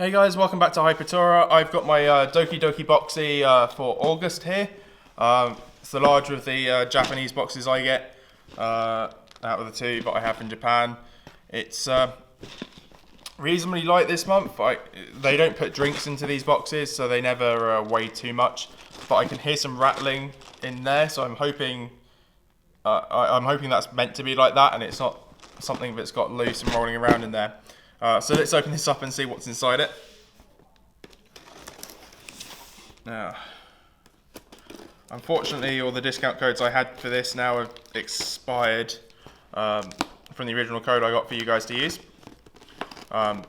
Hey guys, welcome back to Hypertora. I've got my DokiDoki Boxie for August here. It's the larger of the Japanese boxes I get out of the two that I have in Japan. It's reasonably light this month. They don't put drinks into these boxes, so they never weigh too much. But I can hear some rattling in there, so I'm hoping that's meant to be like that, and it's not something that's got loose and rolling around in there. So let's open this up and see what's inside it. Now, unfortunately, all the discount codes I had for this now have expired from the original code I got for you guys to use. But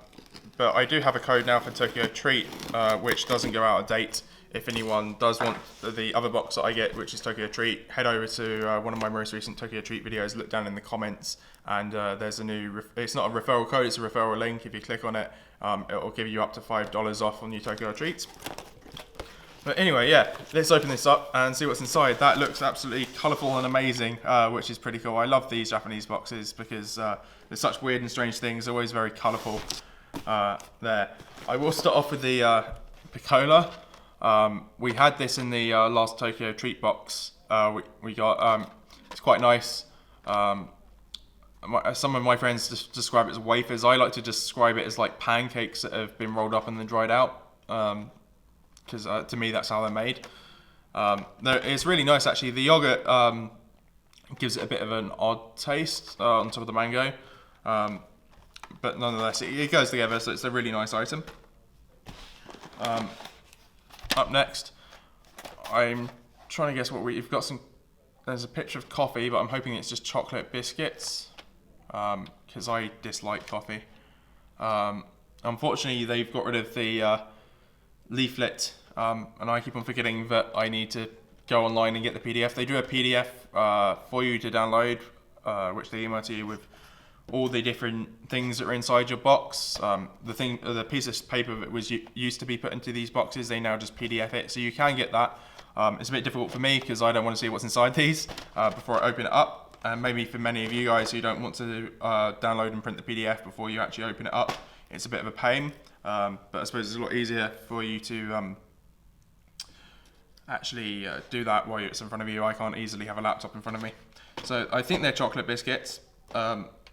I do have a code now for Tokyo Treat, which doesn't go out of date. If anyone does want the other box that I get, which is Tokyo Treat, head over to one of my most recent Tokyo Treat videos, look down in the comments, and there's a new, it's not a referral code, it's a referral link. If you click on it, it'll give you up to $5 off on your Tokyo Treats. But anyway, yeah, let's open this up and see what's inside. That looks absolutely colourful and amazing, which is pretty cool. I love these Japanese boxes because there's such weird and strange things, always very colourful there. I will start off with the Piccola. We had this in the last Tokyo Treat box we got. It's quite nice. Some of my friends describe it as wafers. I like to describe it as like pancakes that have been rolled up and then dried out, because to me that's how they're made. It's really nice actually. The yogurt gives it a bit of an odd taste on top of the mango, but nonetheless it goes together, so it's a really nice item. Up next, I'm trying to guess what we've got. There's a picture of coffee, but I'm hoping it's just chocolate biscuits, because I dislike coffee. Unfortunately, they've got rid of the leaflet, and I keep on forgetting that I need to go online and get the PDF. They do a PDF for you to download, which they email to you with all the different things that are inside your box. The piece of paper that was used to be put into these boxes, they now just PDF it, so you can get that. It's a bit difficult for me because I don't want to see what's inside these before I open it up, and maybe for many of you guys who don't want to download and print the PDF before you actually open it up, it's a bit of a pain, but I suppose it's a lot easier for you to actually do that while it's in front of you. I can't easily have a laptop in front of me. So I think they're chocolate biscuits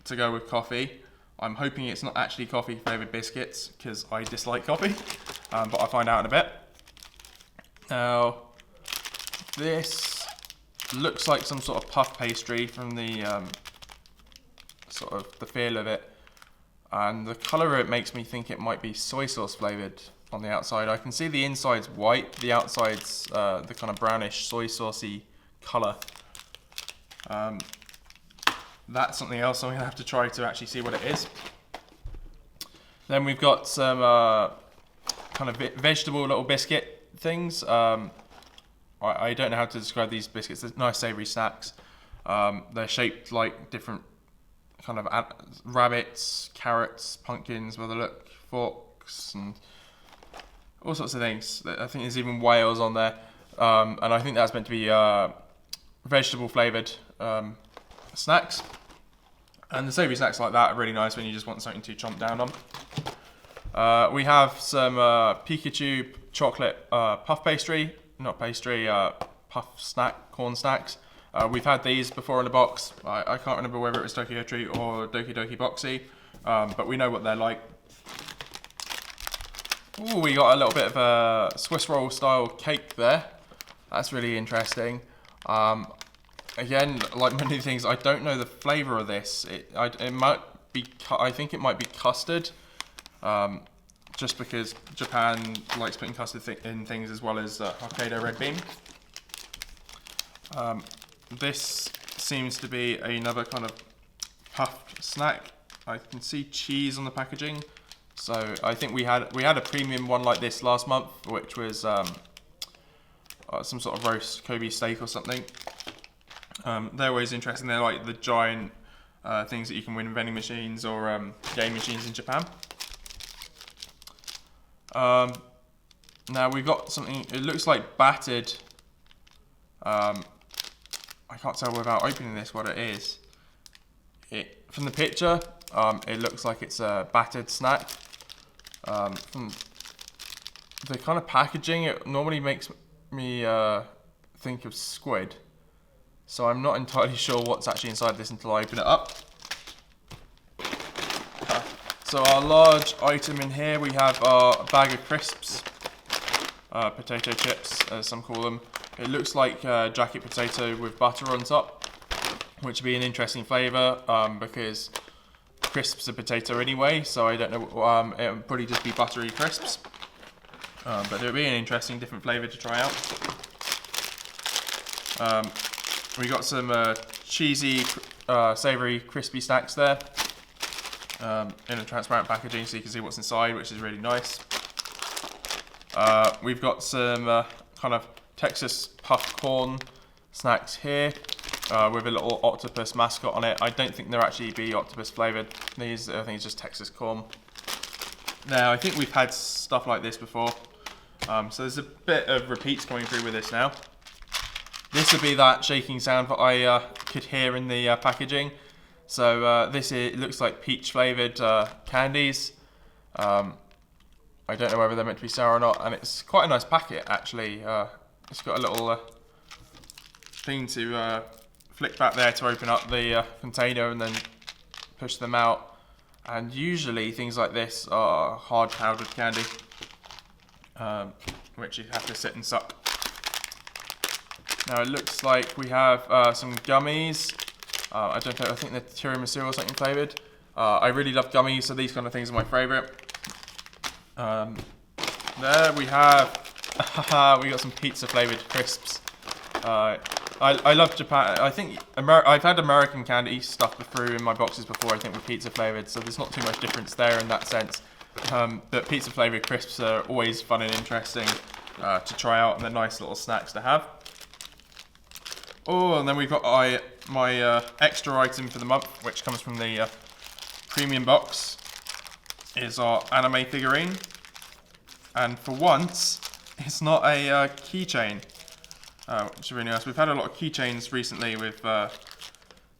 to go with coffee. I'm hoping it's not actually coffee flavoured biscuits because I dislike coffee, but I'll find out in a bit. Now, this looks like some sort of puff pastry from the sort of the feel of it, and the colour of it makes me think it might be soy sauce flavoured on the outside. I can see the inside's white, the outside's the kind of brownish soy saucy colour. That's something else I'm going to have to try to actually see what it is. Then we've got some kind of vegetable little biscuit things. I don't know how to describe these biscuits. They're nice savoury snacks. They're shaped like different kind of rabbits, carrots, pumpkins by the look, forks, and all sorts of things. I think there's even whales on there. And I think that's meant to be vegetable flavoured snacks. And the savoury snacks like that are really nice when you just want something to chomp down on. We have some Pikachu chocolate puff pastry, not pastry, puff snack, corn snacks. We've had these before in the box. I can't remember whether it was Tokyo Treat or DokiDoki Boxie, but we know what they're like. Ooh, we got a little bit of a Swiss roll style cake there. That's really interesting. Again, like many things, I don't know the flavour of this. It might be, I think it might be custard, just because Japan likes putting custard in things as well as Hokkaido red bean. This seems to be another kind of puffed snack. I can see cheese on the packaging, so I think we had a premium one like this last month, which was some sort of roast Kobe steak or something. They're always interesting. They're like the giant things that you can win in vending machines or game machines in Japan. Now we've got something, it looks like battered, I can't tell without opening this what it is. From the picture, it looks like it's a battered snack. From the kind of packaging, it normally makes me think of squid. So I'm not entirely sure what's actually inside this until I open it up. So our large item in here, we have our bag of crisps, potato chips as some call them. It looks like jacket potato with butter on top, which would be an interesting flavour because crisps are potato anyway, so I don't know, it would probably just be buttery crisps. But it would be an interesting different flavour to try out. We got some cheesy, savoury, crispy snacks there. In a transparent packaging so you can see what's inside, which is really nice. We've got some kind of Texas puffed corn snacks here with a little octopus mascot on it. I don't think they're actually be octopus flavoured. These, I think it's just Texas corn. Now, I think we've had stuff like this before. So there's a bit of repeats coming through with this now. This would be that shaking sound that I could hear in the packaging. So this it looks like peach flavoured candies. I don't know whether they're meant to be sour or not, and it's quite a nice packet actually. It's got a little thing to flick back there to open up the container and then push them out. And usually things like this are hard powdered candy, which you have to sit and suck. Now it looks like we have some gummies. I don't know, I think they're tiramisu or something flavoured. I really love gummies, so these kind of things are my favourite. There we have, we got some pizza flavoured crisps. I love Japan. I think I've had American candy stuff through in my boxes before, I think with pizza flavoured, so there's not too much difference there in that sense. But pizza flavoured crisps are always fun and interesting to try out, and they're nice little snacks to have. Oh, and then we've got my extra item for the month, which comes from the premium box, is our anime figurine. And for once, it's not a keychain, which is really nice. We've had a lot of keychains recently with the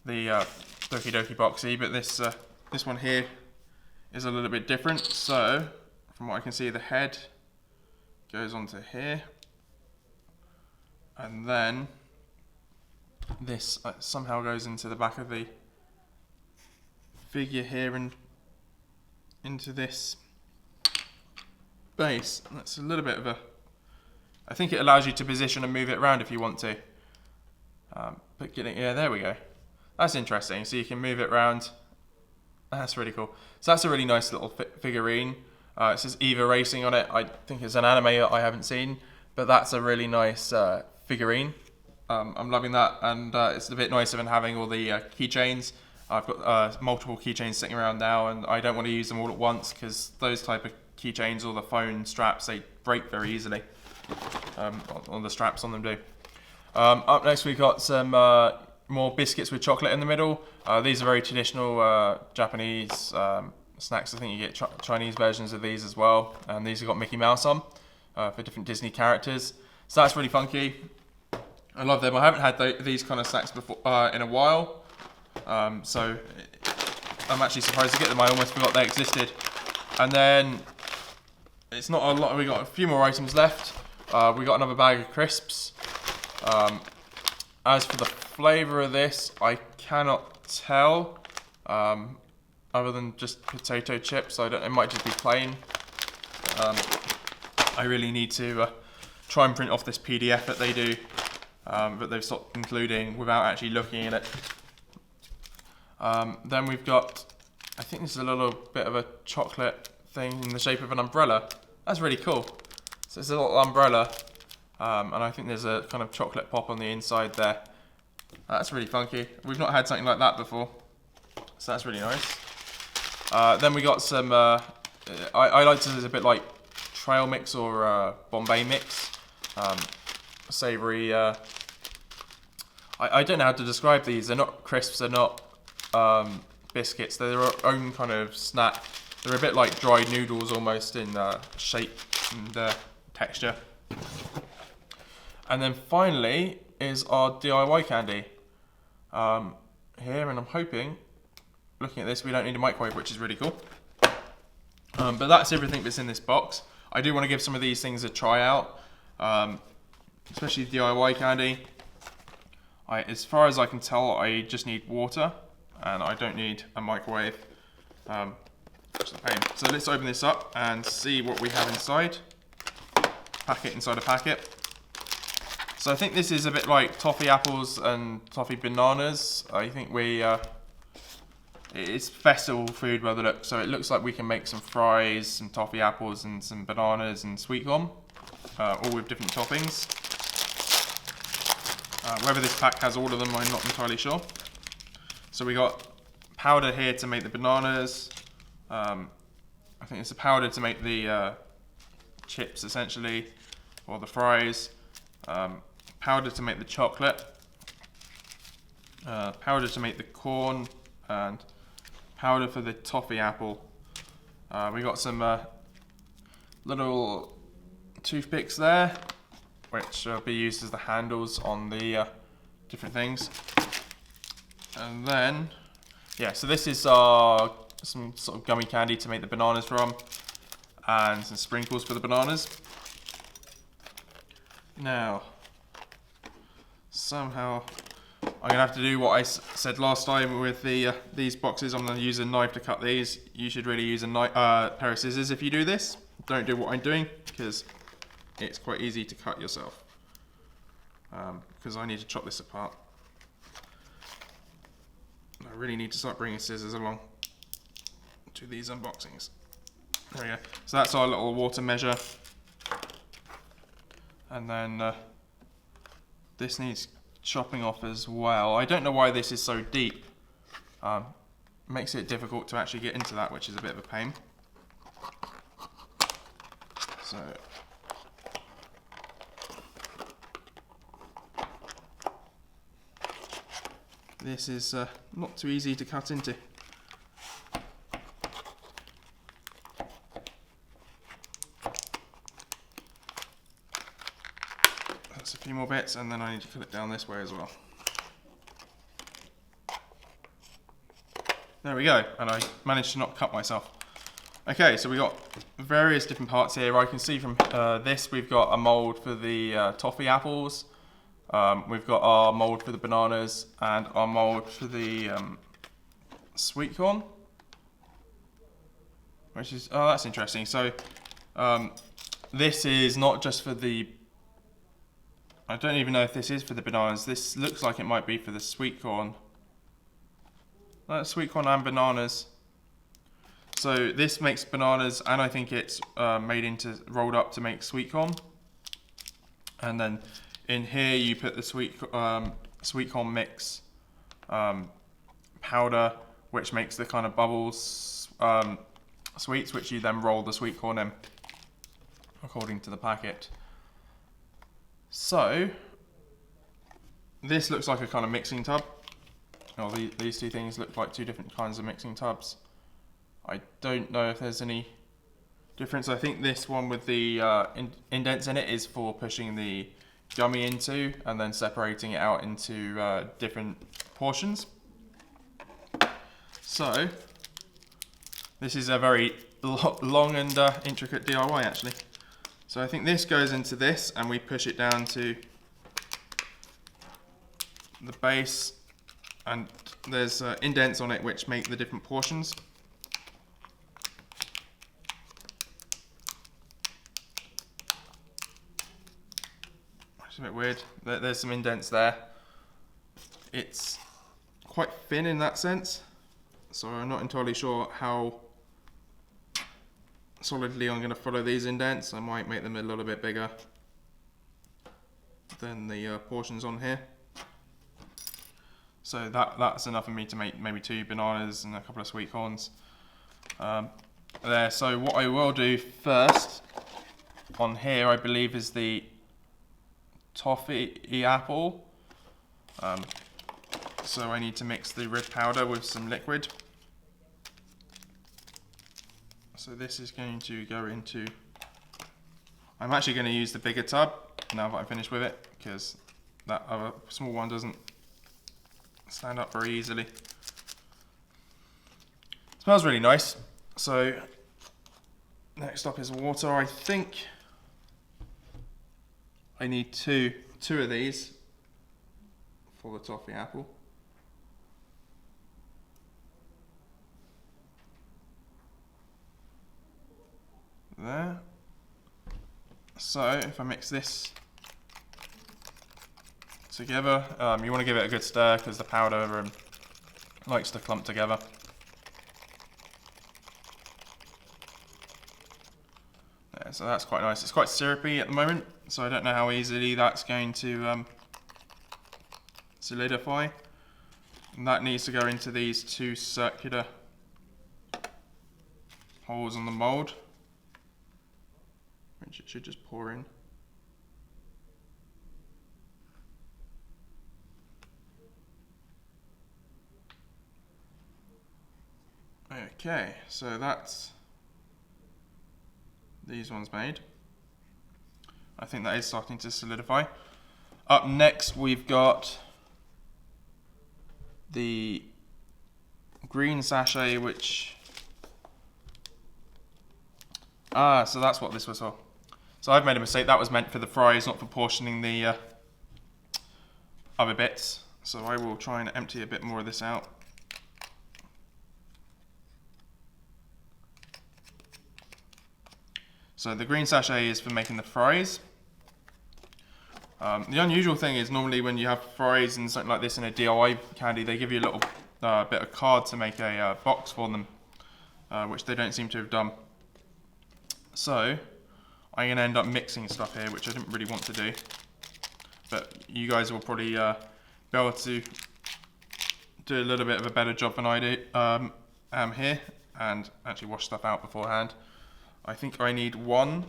DokiDoki Boxie, but this one here is a little bit different. So, from what I can see, the head goes onto here, and then this somehow goes into the back of the figure here and into this base. And that's a little bit of a... I think it allows you to position and move it around if you want to. But yeah, there we go. That's interesting. So you can move it around. That's really cool. So that's a really nice little figurine. It says Eva Racing on it. I think it's an anime that I haven't seen, but that's a really nice figurine. I'm loving that, and it's a bit nicer than having all the keychains. I've got multiple keychains sitting around now, and I don't want to use them all at once because those type of keychains or the phone straps, they break very easily. On the straps on them do. Up next we've got some more biscuits with chocolate in the middle. These are very traditional Japanese snacks. I think you get Chinese versions of these as well, and these have got Mickey Mouse on for different Disney characters. So that's really funky. I love them. I haven't had these kind of snacks before in a while, so I'm actually surprised to get them. I almost forgot they existed. And then it's not a lot. We got a few more items left. We got another bag of crisps. As for the flavour of this, I cannot tell. Other than just potato chips, it might just be plain. I really need to try and print off this PDF that they do. But they've stopped including without actually looking at it. Then we've got, I think this is a little bit of a chocolate thing in the shape of an umbrella. That's really cool. So it's a little umbrella, and I think there's a kind of chocolate pop on the inside there. That's really funky. We've not had something like that before, so that's really nice. Then we got some, I like this as a bit like trail mix or Bombay mix. Savoury, I don't know how to describe these. They're not crisps, they're not biscuits, they're their own kind of snack. They're a bit like dried noodles almost in shape and texture. And then finally is our DIY candy here, and I'm hoping, looking at this, we don't need a microwave, which is really cool. But that's everything that's in this box. I do want to give some of these things a try out, especially DIY candy. As far as I can tell, I just need water, and I don't need a microwave. Which is a pain. So let's open this up and see what we have inside. Packet inside a packet. So I think this is a bit like toffee apples and toffee bananas. I think it's festival food by the look. So it looks like we can make some fries, some toffee apples, and some bananas and sweet corn, all with different toppings. Whether this pack has all of them, I'm not entirely sure. So we got powder here to make the bananas. I think it's a powder to make the chips, essentially, or the fries. Powder to make the chocolate. Powder to make the corn, and powder for the toffee apple. We got some little toothpicks there, which will be used as the handles on the different things. And then, yeah, so this is some sort of gummy candy to make the bananas from, and some sprinkles for the bananas. Now, somehow, I'm gonna have to do what I said last time with these boxes. I'm gonna use a knife to cut these. You should really use a pair of scissors if you do this. Don't do what I'm doing, because it's quite easy to cut yourself. Because I need to chop this apart. I really need to start bringing scissors along to these unboxings. There we go. So that's our little water measure. And then this needs chopping off as well. I don't know why this is so deep. Makes it difficult to actually get into that, which is a bit of a pain. So this is not too easy to cut into. That's a few more bits, and then I need to cut it down this way as well. There we go, and I managed to not cut myself. Okay, so we got various different parts here. I can see from this we've got a mould for the toffee apples. We've got our mould for the bananas and our mould for the sweet corn. Which is, oh, that's interesting. So this is not just for the, I don't even know if this is for the bananas. This looks like it might be for the sweet corn. Sweet corn and bananas. So this makes bananas, and I think it's rolled up to make sweet corn. And then in here you put the sweet corn mix powder, which makes the kind of bubbles sweets, which you then roll the sweet corn in, according to the packet. So this looks like a kind of mixing tub. Oh, these two things look like two different kinds of mixing tubs. I don't know if there's any difference. I think this one with the indents in it is for pushing the gummy into and then separating it out into different portions. So this is a very long and intricate DIY actually. So I think this goes into this and we push it down to the base, and there's indents on it which make the different portions. It's a bit weird. There's some indents there. It's quite thin in that sense, so I'm not entirely sure how solidly I'm going to follow these indents. I might make them a little bit bigger than the portions on here. So that's enough for me to make maybe 2 bananas and a couple of sweet corns there. So what I will do first on here, I believe, is the toffee apple. So I need to mix the red powder with some liquid. So this is going to go into, I'm actually going to use the bigger tub now that I'm finished with it, because that other small one doesn't stand up very easily. Smells really nice. So Next up is water. I think I need two of these for the toffee apple. There. So if I mix this together, you want to give it a good stir because the powder likes to clump together. There, so that's quite nice. It's quite syrupy at the moment, so I don't know how easily that's going to solidify. And that needs to go into these two circular holes on the mold, which it should just pour in. Okay, so that's these ones made. I think that is starting to solidify. Up next we've got the green sachet, which so that's what this was for. So I've made a mistake. That was meant for the fries, not for portioning the other bits. So I will try and empty a bit more of this out. So the green sachet is for making the fries. The unusual thing is normally when you have fries and something like this in a DIY candy, they give you a little bit of card to make a box for them, which they don't seem to have done. So I'm going to end up mixing stuff here, which I didn't really want to do. But you guys will probably be able to do a little bit of a better job than I do am here, and actually wash stuff out beforehand. I think I need one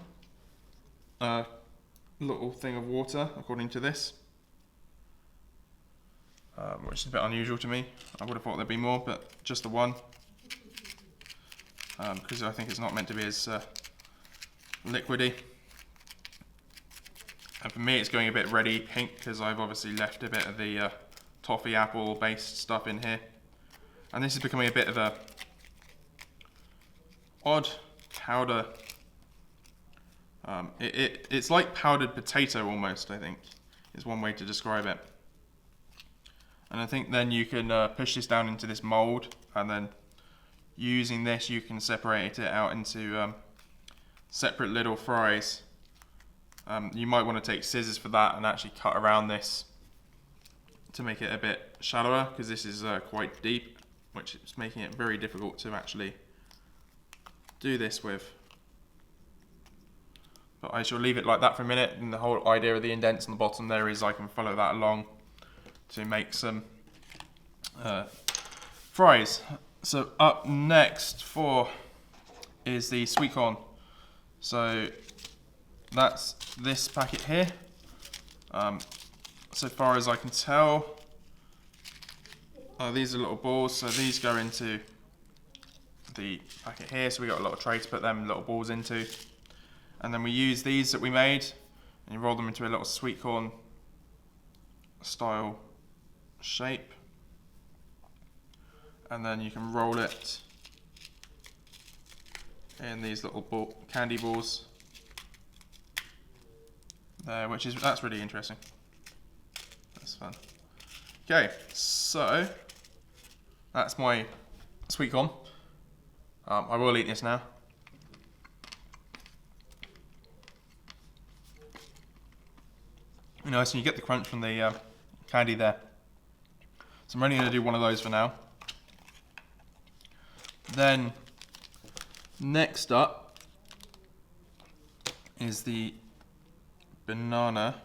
little thing of water, according to this, which is a bit unusual to me. I would have thought there'd be more, but just the one, because I think it's not meant to be as liquidy. And for me it's going a bit reddy pink because I've obviously left a bit of the toffee apple based stuff in here. And this is becoming a bit of a odd powder. It's like powdered potato almost, I think, is one way to describe it. And I think then you can push this down into this mold, and then using this you can separate it out into separate little fries. You might want to take scissors for that and actually cut around this to make it a bit shallower, because this is quite deep, which is making it very difficult to actually do this with. But I shall leave it like that for a minute, and the whole idea of the indents on the bottom there is I can follow that along to make some fries. So up next is the sweet corn. So that's this packet here. So far as I can tell, these are little balls, so these go into the packet here, so we got a little tray to put them little balls into. And then we use these that we made, and you roll them into a little sweet corn style shape. And then you can roll it in these little candy balls there, that's really interesting. That's fun. Okay, so that's my sweet corn. I will eat this now. Nice, and you get the crunch from the candy there. So I'm only going to do one of those for now. Then next up is the banana.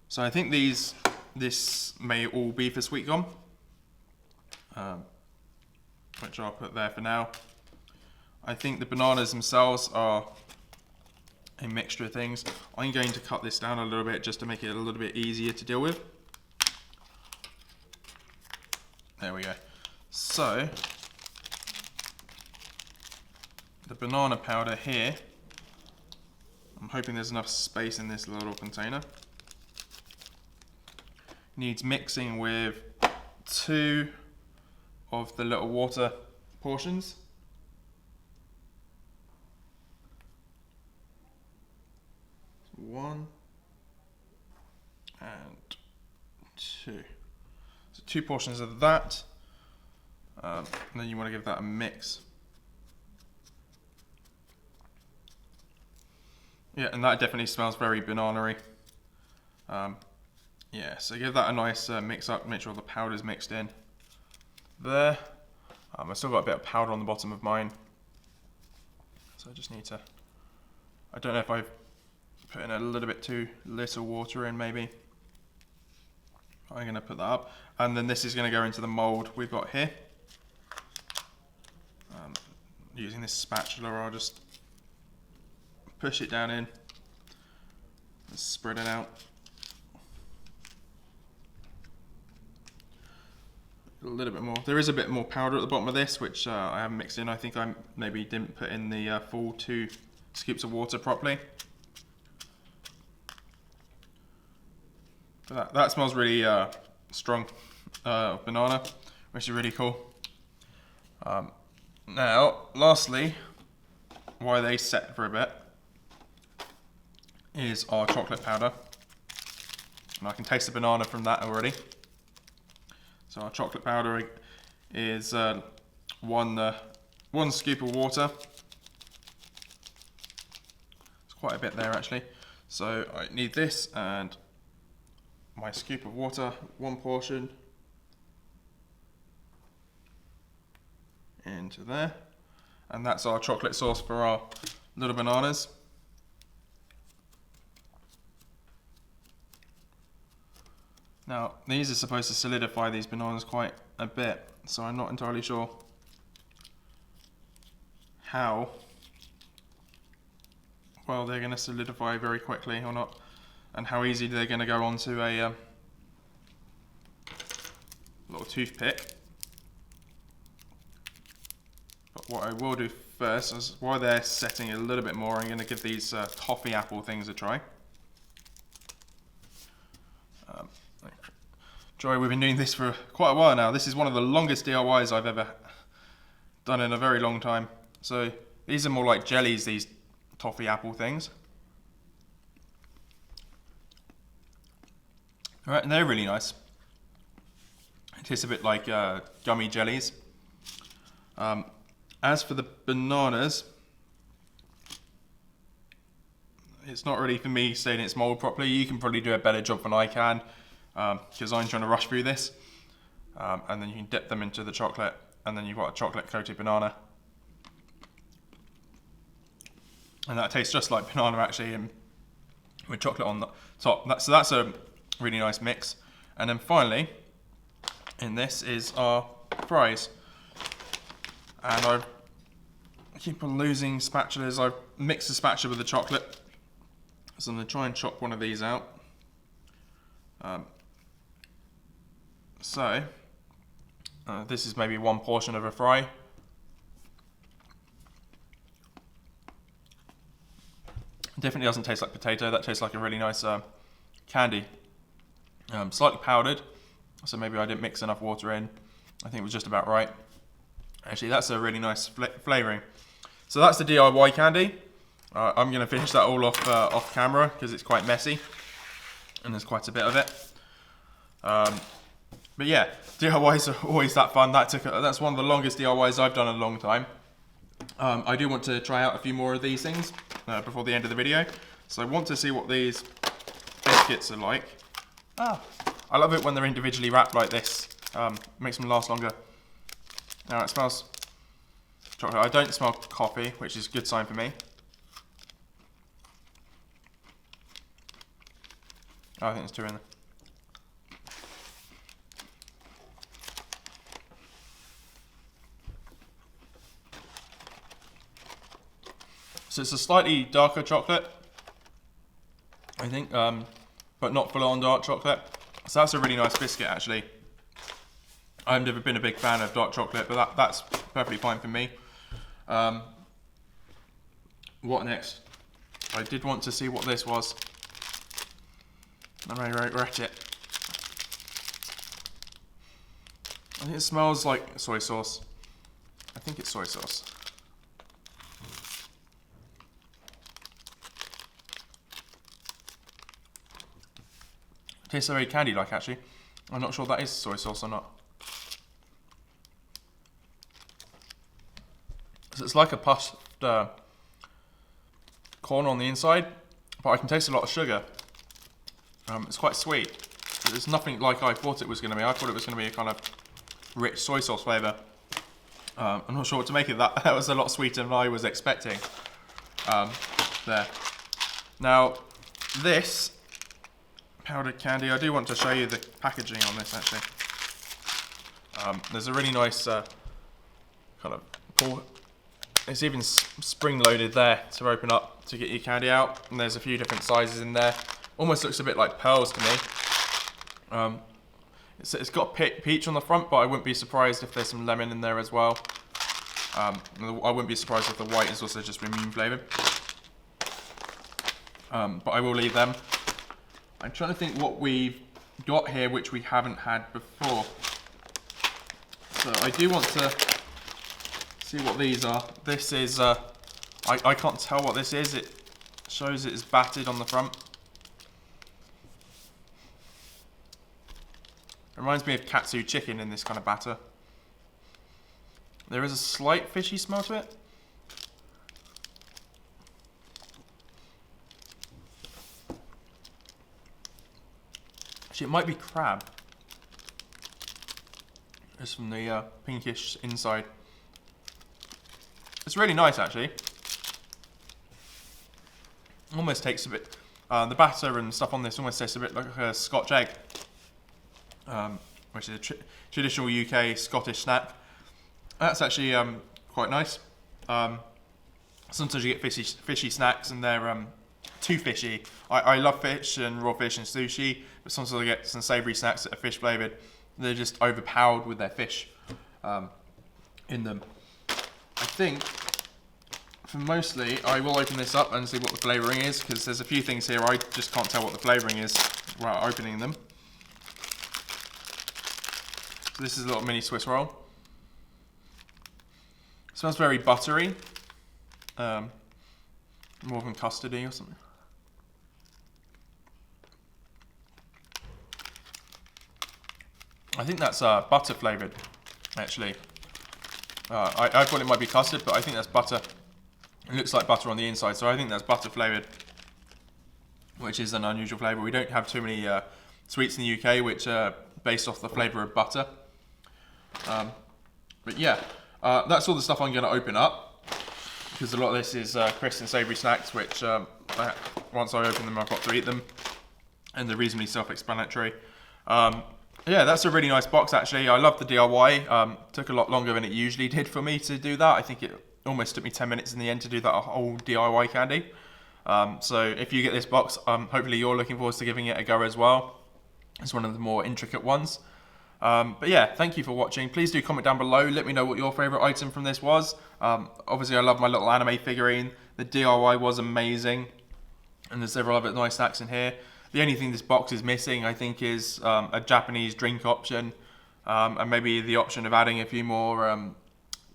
So I think this may all be for sweet gum, which I'll put there for now. I think the bananas themselves are a mixture of things. I'm going to cut this down a little bit just to make it a little bit easier to deal with. There we go. So the banana powder here, I'm hoping there's enough space in this little container. Needs mixing with 2 of the little water portions. 1 and 2. So 2 portions of that. And then you want to give that a mix. Yeah, and that definitely smells very banana-y. Yeah, so give that a nice mix up, make sure the powder's mixed in. There. I've still got a bit of powder on the bottom of mine. So I just need to, I don't know if I've put in a little bit too little water in maybe. I'm going to put that up. And then this is going to go into the mould we've got here. Using this spatula, I'll just push it down in, and spread it out. A little bit more. There is a bit more powder at the bottom of this, which I haven't mixed in. I think I maybe didn't put in the full 2 scoops of water properly. But that smells really strong banana, which is really cool. Now, lastly, while they set for a bit, is our chocolate powder. And I can taste the banana from that already. So our chocolate powder is 1 scoop of water. It's quite a bit there actually. So I need this and my scoop of water, 1 portion into there. And that's our chocolate sauce for our little bananas. Now, these are supposed to solidify these bananas quite a bit, so I'm not entirely sure how well they're going to solidify very quickly or not, and how easy they're going to go onto a little toothpick. But what I will do first is, while they're setting a little bit more, I'm going to give these toffee apple things a try. Joy, we've been doing this for quite a while now. This is one of the longest DIYs I've ever done in a very long time. So these are more like jellies, these toffee apple things. Alright, and they're really nice. It tastes a bit like gummy jellies. As for the bananas, it's not really for me staying in its mold properly. You can probably do a better job than I can, because I'm trying to rush through this. And then you can dip them into the chocolate, and then you've got a chocolate coated banana. And that tastes just like banana actually, with chocolate on the top. So that's a really nice mix. And then finally, in this is our fries. And I keep on losing spatulas. I've mixed the spatula with the chocolate. So I'm going to try and chop one of these out. This is maybe 1 portion of a fry. Definitely doesn't taste like potato. That tastes like a really nice candy. Slightly powdered, so maybe I didn't mix enough water in. I think it was just about right. Actually, that's a really nice flavouring. So that's the DIY candy. I'm going to finish that all off camera because it's quite messy and there's quite a bit of it. But yeah, DIYs are always that fun. That's one of the longest DIYs I've done in a long time. I do want to try out a few more of these things before the end of the video. So I want to see what these biscuits are like. I love it when they're individually wrapped like this. Makes them last longer. Now it smells chocolate. I don't smell coffee, which is a good sign for me. Oh, I think there's 2 in there. So it's a slightly darker chocolate, I think, but not full-on dark chocolate. So that's a really nice biscuit, actually. I've never been a big fan of dark chocolate, but that's perfectly fine for me. What next? I did want to see what this was. I may regret it. I think it smells like soy sauce. I think it's soy sauce. Tastes very candy-like, actually. I'm not sure that is soy sauce or not. So it's like a puffed corn on the inside, but I can taste a lot of sugar. It's quite sweet. It's nothing like I thought it was going to be. I thought it was going to be a kind of rich soy sauce flavour. I'm not sure what to make of that. That was a lot sweeter than I was expecting. There. Now, this powdered candy, I do want to show you the packaging on this actually. There's a really nice kind of pull. It's even spring loaded there to open up to get your candy out, and there's a few different sizes in there. Almost looks a bit like pearls to me. It's got peach on the front, but I wouldn't be surprised if there's some lemon in there as well. I wouldn't be surprised if the white is also just immune flavoured. But I will leave them. I'm trying to think what we've got here which we haven't had before. So I do want to see what these are. This is, I can't tell what this is. It shows it is battered on the front. It reminds me of katsu chicken in this kind of batter. There is a slight fishy smell to it. Actually, it might be crab. Just from the pinkish inside. It's really nice, actually. Almost tastes a bit. The batter and stuff on this almost tastes a bit like a Scotch egg, which is a traditional UK Scottish snack. That's actually quite nice. Sometimes you get fishy snacks and they're too fishy. I love fish and raw fish and sushi, but sometimes I get some savoury snacks that are fish flavoured. They're just overpowered with their fish in them. I think, for mostly, I will open this up and see what the flavouring is, because there's a few things here I just can't tell what the flavouring is while opening them. So this is a little mini Swiss roll. It smells very buttery, more than custardy or something. I think that's butter flavoured, actually. I thought it might be custard, but I think that's butter. It looks like butter on the inside, so I think that's butter flavoured, which is an unusual flavour. We don't have too many sweets in the UK which are based off the flavour of butter. But yeah, that's all the stuff I'm going to open up, because a lot of this is crisp and savoury snacks, which once I open them, I've got to eat them, and they're reasonably self-explanatory. Yeah, that's a really nice box, actually. I love the DIY. Took a lot longer than it usually did for me to do that. I think it almost took me 10 minutes in the end to do that whole DIY candy. So if you get this box, hopefully you're looking forward to giving it a go as well. It's one of the more intricate ones. But yeah, thank you for watching. Please do comment down below. Let me know what your favourite item from this was. Obviously, I love my little anime figurine. The DIY was amazing. And there's several other nice snacks in here. The only thing this box is missing, I think, is a Japanese drink option. And maybe the option of adding a few more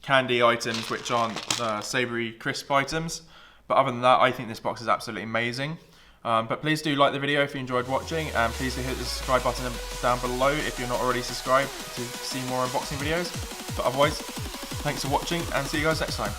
candy items which aren't savoury crisp items. But other than that, I think this box is absolutely amazing. But please do like the video if you enjoyed watching, and please do hit the subscribe button down below if you're not already subscribed to see more unboxing videos. But otherwise, thanks for watching and see you guys next time.